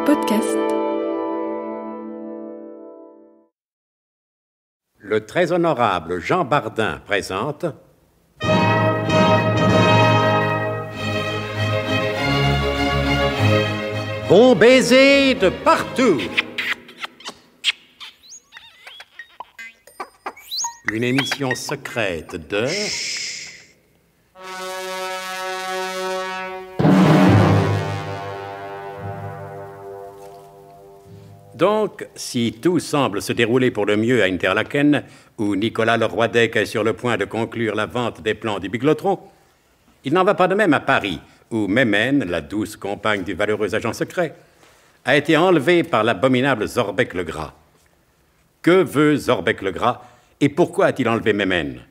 Podcast. Le très honorable Jean Bardin présente... Bon baiser de partout. Une émission secrète de... Donc, si tout semble se dérouler pour le mieux à Interlaken, où Nicolas Leroidec est sur le point de conclure la vente des plans du Biglotron, il n'en va pas de même à Paris, où Mémène, la douce compagne du valeureux agent secret, a été enlevée par l'abominable Zorbec le Gras. Que veut Zorbec le Gras et pourquoi a-t-il enlevé Mémène?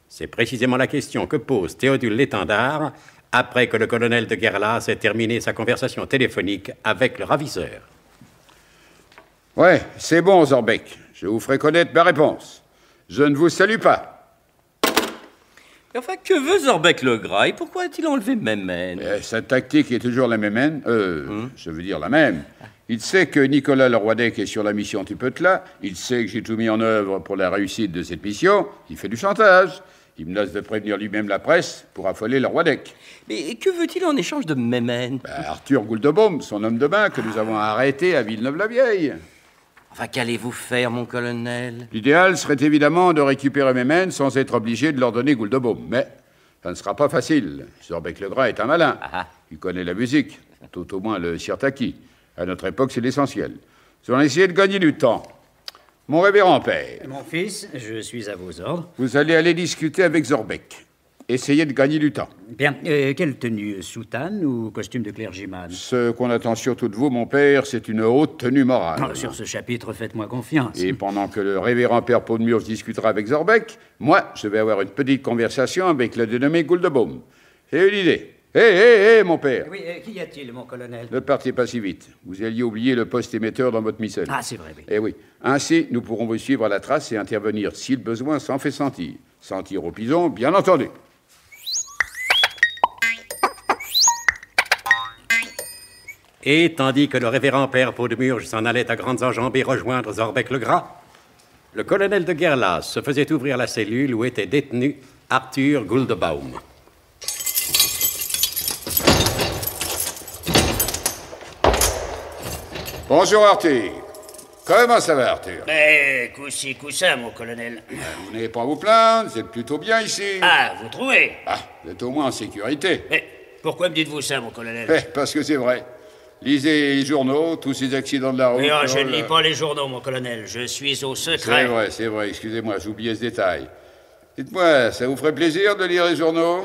C'est précisément la question que pose Théodule l'Étendard après que le colonel de Guerlas ait terminé sa conversation téléphonique avec le ravisseur. Ouais, c'est bon, Zorbec. Je vous ferai connaître ma réponse. Je ne vous salue pas. Enfin, que veut Zorbec le Gras et pourquoi a-t-il enlevé Mémène? Sa tactique est toujours la même. Je veux dire la même. Il sait que Nicolas Leroidec est sur la mission Tipetla. Il sait que j'ai tout mis en œuvre pour la réussite de cette mission. Il fait du chantage. Il menace de prévenir lui-même la presse pour affoler Leroidec. Mais que veut-il en échange de Mémène? Arthur Gouldebaume, son homme de main que nous avons arrêté à Villeneuve-la-Vieille. Enfin, qu'allez-vous faire, mon colonel? L'idéal serait évidemment de récupérer Mémène sans être obligé de leur donner Gouldebaume. Mais ça ne sera pas facile. Zorbec le Gras est un malin. Il connaît la musique, tout au moins le sirtaki. À notre époque, c'est l'essentiel. Nous allons essayer de gagner du temps. Mon révérend père... Mon fils, je suis à vos ordres. Vous allez aller discuter avec Zorbec. Essayez de gagner du temps. Bien. Quelle tenue? Soutane ou costume de clergyman? Ce qu'on attend surtout de vous, mon père, c'est une haute tenue morale. Sur ce chapitre, faites-moi confiance. Et pendant que le révérend père Paudemurge discutera avec Zorbec, moi, je vais avoir une petite conversation avec le dénommé Gouldebaume. C'est une idée. Hé, mon père. Oui, qu'y a-t-il, mon colonel? Ne partez pas si vite. Vous alliez oublier le poste émetteur dans votre missel. Ah, c'est vrai, oui. Eh oui. Ainsi, nous pourrons vous suivre à la trace et intervenir, si le besoin s'en fait sentir. Sentir au pison, bien entendu. Et tandis que le révérend père Paudemurge s'en allait à grandes enjambées rejoindre Zorbec le Gras, le colonel de Guerlas se faisait ouvrir la cellule où était détenu Arthur Gouldebaume. Bonjour, Arthur. Comment ça va, Arthur? Coup-ci, coup-ça, mon colonel. Vous n'avez pas à vous plaindre, vous êtes plutôt bien ici. Ah, vous trouvez? Vous êtes au moins en sécurité. Mais pourquoi me dites-vous ça, mon colonel? Parce que c'est vrai. Lisez les journaux, tous ces accidents de la route. Mais je ne lis pas les journaux, mon colonel. Je suis au secret. C'est vrai, excusez-moi, j'oubliais ce détail. Dites-moi, ça vous ferait plaisir de lire les journaux?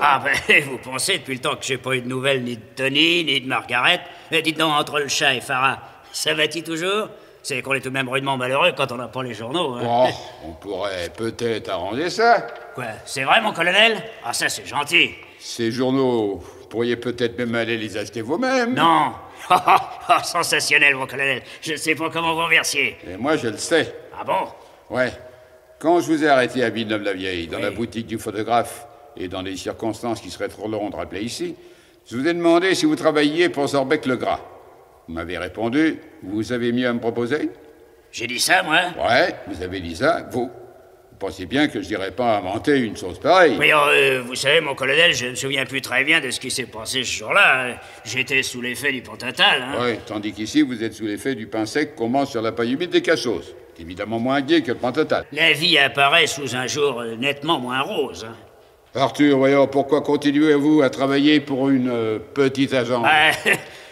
Vous pensez, depuis le temps que j'ai pas eu de nouvelles ni de Tony, ni de Margaret. Mais dites donc, entre le chat et Farah, ça va-t-il toujours? C'est qu'on est tout de même rudement malheureux quand on n'a pas les journaux. On pourrait peut-être arranger ça. Quoi, c'est vrai, mon colonel? Ah, ça, c'est gentil. Ces journaux, vous pourriez peut-être même aller les acheter vous-même. Non. Sensationnel, mon colonel. Je ne sais pas comment vous remercier. Et moi, je le sais. Ah bon? Ouais. Quand je vous ai arrêté à Villeneuve-la-Vieille, dans la boutique du photographe, et dans des circonstances qui seraient trop longues de rappeler ici, je vous ai demandé si vous travailliez pour Zorbec le Gras. Vous m'avez répondu, vous avez mieux à me proposer? J'ai dit ça, moi? Ouais, vous avez dit ça, vous. Vous pensez bien que je n'irais pas inventer une chose pareille? Oui, vous savez, mon colonel, je ne me souviens plus très bien de ce qui s'est passé ce jour-là. J'étais sous l'effet du Pentatal. Oui, tandis qu'ici, vous êtes sous l'effet du pain sec qu'on mange sur la paille humide des Cachos. C'est évidemment moins gai que le Pentatal. La vie apparaît sous un jour nettement moins rose. Arthur, voyons, pourquoi continuez-vous à travailler pour une petite agence?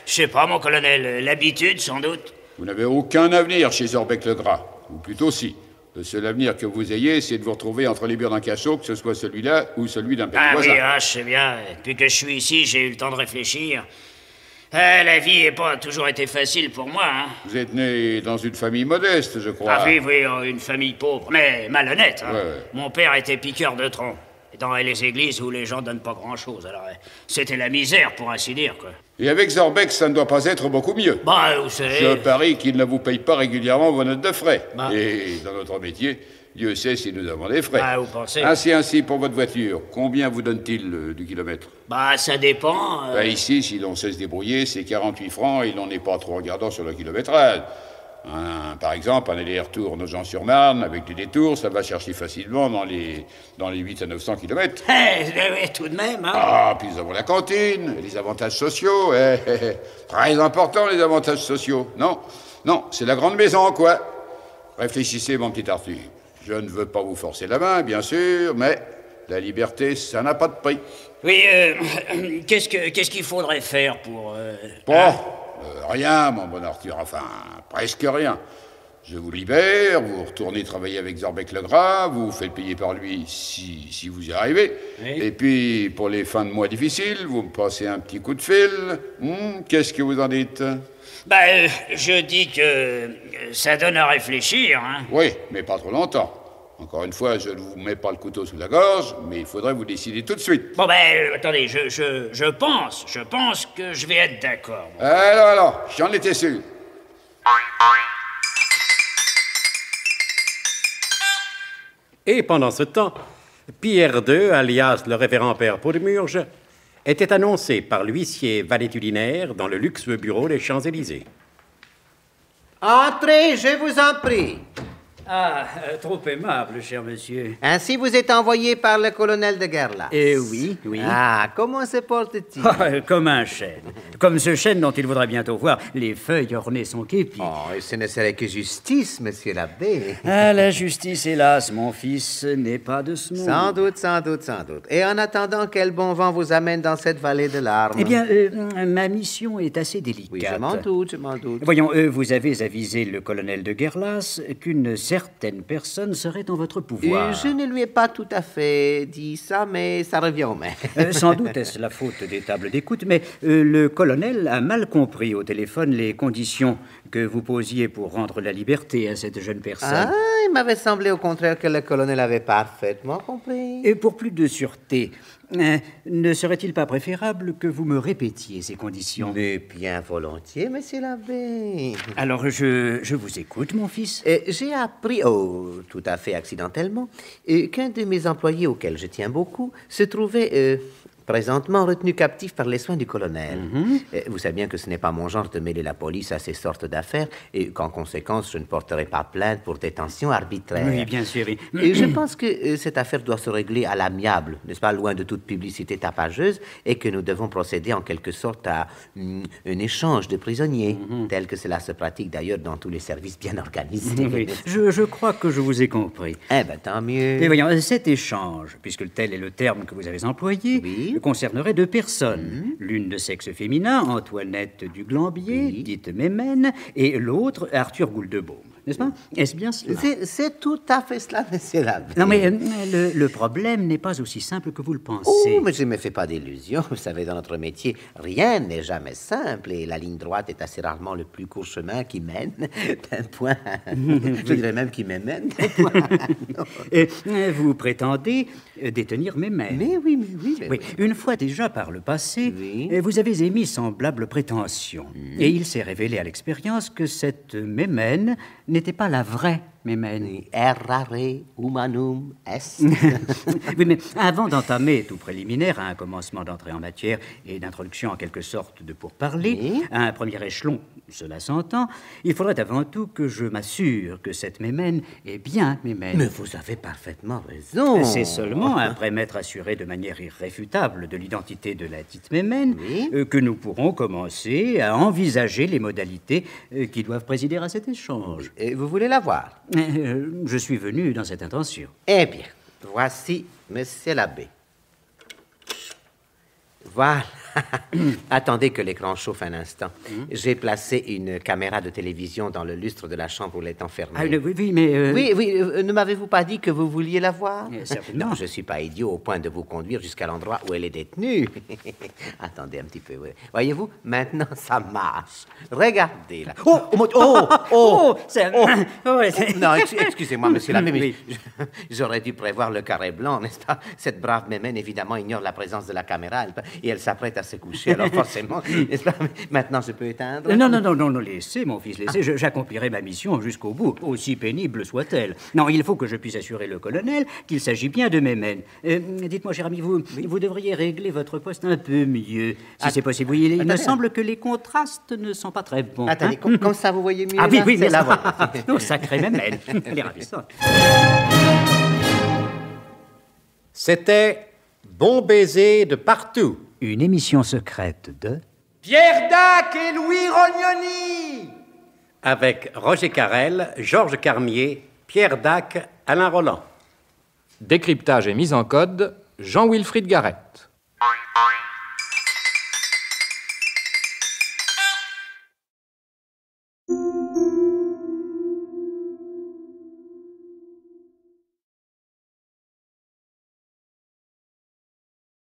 Je sais pas, mon colonel, l'habitude, sans doute. Vous n'avez aucun avenir chez Zorbec le Gras. Ou plutôt si. Le seul avenir que vous ayez, c'est de vous retrouver entre les murs d'un cachot, que ce soit celui-là ou celui d'un petit voisin. Oui, je sais bien. Depuis que je suis ici, j'ai eu le temps de réfléchir. La vie n'a pas toujours été facile pour moi. Vous êtes né dans une famille modeste, je crois. Oui, une famille pauvre, mais malhonnête. Ouais. Mon père était piqueur de tronc. Dans les églises où les gens donnent pas grand-chose, alors c'était la misère, pour ainsi dire, quoi. Et avec Zorbec, ça ne doit pas être beaucoup mieux. Vous savez... Je parie qu'il ne vous paye pas régulièrement vos notes de frais. Et dans notre métier, Dieu sait si nous avons des frais. Ah, vous pensez? Ainsi, pour votre voiture, combien vous donne-t-il du kilomètre? Bah, ça dépend. Ben, ici, si l'on sait se débrouiller, c'est 48 francs et l'on n'est pas trop regardant sur le kilométrage. Par exemple, un aller-retour Nogent-sur-Marne, avec des détours, ça va chercher facilement dans les 800 à 900 kilomètres. Tout de même, hein. Ah, puis nous avons la cantine, et les avantages sociaux. Très important, les avantages sociaux. Non, c'est la grande maison, quoi. Réfléchissez, mon petit Arthur. Je ne veux pas vous forcer la main, bien sûr, mais la liberté, ça n'a pas de prix. Oui, qu'est-ce qu'il faudrait faire pour... Rien, mon bon Arthur, enfin, presque rien. Je vous libère, vous retournez travailler avec Zorbec-le-Gras, vous faites payer par lui si vous y arrivez. Oui. Et puis, pour les fins de mois difficiles, vous me passez un petit coup de fil. Qu'est-ce que vous en dites? Je dis que ça donne à réfléchir, hein. Oui, mais pas trop longtemps. Encore une fois, je ne vous mets pas le couteau sous la gorge, mais il faudrait vous décider tout de suite. Bon, attendez, je pense que je vais être d'accord. Alors, j'en étais sûr. Et pendant ce temps, Pierre II, alias le révérend père Paudemurge, était annoncé par l'huissier valétudinaire dans le luxueux bureau des Champs-Élysées. Entrez, je vous en prie. Ah, trop aimable, cher monsieur. Ainsi vous êtes envoyé par le colonel de Guerlas. Oui. Ah, comment se porte-t-il? Comme un chêne. Comme ce chêne dont il voudra bientôt voir les feuilles orner son képi. Oh, et ce ne serait que justice, monsieur l'abbé. Ah, la justice, hélas, mon fils, n'est pas de ce monde. Sans doute. Et en attendant, quel bon vent vous amène dans cette vallée de larmes? Eh bien, ma mission est assez délicate. Oui, je m'en doute. Voyons, vous avez avisé le colonel de Guerlas qu'une certaine personne serait en votre pouvoir. Je ne lui ai pas tout à fait dit ça, mais ça revient au même. Sans doute est-ce la faute des tables d'écoute, mais le colonel a mal compris au téléphone les conditions que vous posiez pour rendre la liberté à cette jeune personne. Ah, il m'avait semblé au contraire que le colonel avait parfaitement compris. Et pour plus de sûreté, ne serait-il pas préférable que vous me répétiez ces conditions? Mais bien volontiers, monsieur l'abbé. Alors, je vous écoute, mon fils. J'ai appris, tout à fait accidentellement, qu'un de mes employés auxquels je tiens beaucoup se trouvait... présentement retenu captif par les soins du colonel. Vous savez bien que ce n'est pas mon genre de mêler la police à ces sortes d'affaires et qu'en conséquence, je ne porterai pas plainte pour détention arbitraire. Oui, bien sûr. Oui. Et je pense que cette affaire doit se régler à l'amiable, n'est-ce pas, loin de toute publicité tapageuse, et que nous devons procéder en quelque sorte à un échange de prisonniers, tel que cela se pratique d'ailleurs dans tous les services bien organisés. Oui. Je crois que je vous ai compris. Eh bien, tant mieux. Mais voyons, cet échange, puisque tel est le terme que vous avez employé... Oui. concernerait deux personnes. L'une de sexe féminin, Antoinette du Glambier, dite Mémène, et l'autre, Arthur Gouldebaume. N'est-ce pas? Est-ce bien cela? C'est tout à fait cela, monsieur l'abbé. Non, mais le problème n'est pas aussi simple que vous le pensez. Oh, mais je ne me fais pas d'illusions. Vous savez, dans notre métier, rien n'est jamais simple et la ligne droite est assez rarement le plus court chemin qui mène d'un point... je dirais même qui m'émène d'un point. Vous prétendez détenir Mémène. Mais oui. Une fois déjà par le passé, vous avez émis semblable prétention. Et il s'est révélé à l'expérience que cette Mémène n'était pas la vraie Mémène. Errare humanum est. Oui, mais avant d'entamer tout préliminaire à un commencement d'entrée en matière et d'introduction en quelque sorte de pourparler, à un premier échelon, cela s'entend, il faudrait avant tout que je m'assure que cette Mémène est bien Mémène. Mais vous avez parfaitement raison. C'est seulement après m'être assuré de manière irréfutable de l'identité de la dite Mémène que nous pourrons commencer à envisager les modalités qui doivent présider à cet échange. Et vous voulez la voir? Je suis venu dans cette intention. Eh bien, voici monsieur l'abbé. Voilà. Attendez que l'écran chauffe un instant. J'ai placé une caméra de télévision dans le lustre de la chambre où elle est enfermée. Oui, mais... Oui, ne m'avez-vous pas dit que vous vouliez la voir? Certainement. Non, je ne suis pas idiot au point de vous conduire jusqu'à l'endroit où elle est détenue. Attendez un petit peu. Oui. Voyez-vous, maintenant, ça marche. Regardez, là. Non, excusez-moi, monsieur l'abbé, mais j'aurais dû prévoir le carré blanc, n'est-ce pas? Cette brave Mémène, évidemment, ignore la présence de la caméra et elle s'apprête à se coucher, alors forcément, n'est-ce pas? Maintenant, je peux éteindre? Non, laissez, mon fils, laissez. J'accomplirai ma mission jusqu'au bout, aussi pénible soit-elle. Non, il faut que je puisse assurer le colonel qu'il s'agit bien de Mémène. Dites-moi, cher ami, vous devriez régler votre poste un peu mieux, si c'est possible. Oui, il me semble que les contrastes ne sont pas très bons. Attendez, comme ça, vous voyez mieux? Ah oui, c'est la voix. Oh, sacré Mémène. Elle est ravissante. C'était Bon baiser de partout. Une émission secrète de... Pierre Dac et Louis Rognoni. Avec Roger Carrel, Georges Carmier, Pierre Dac, Alain Roland. Décryptage et mise en code, Jean-Wilfried Garrett.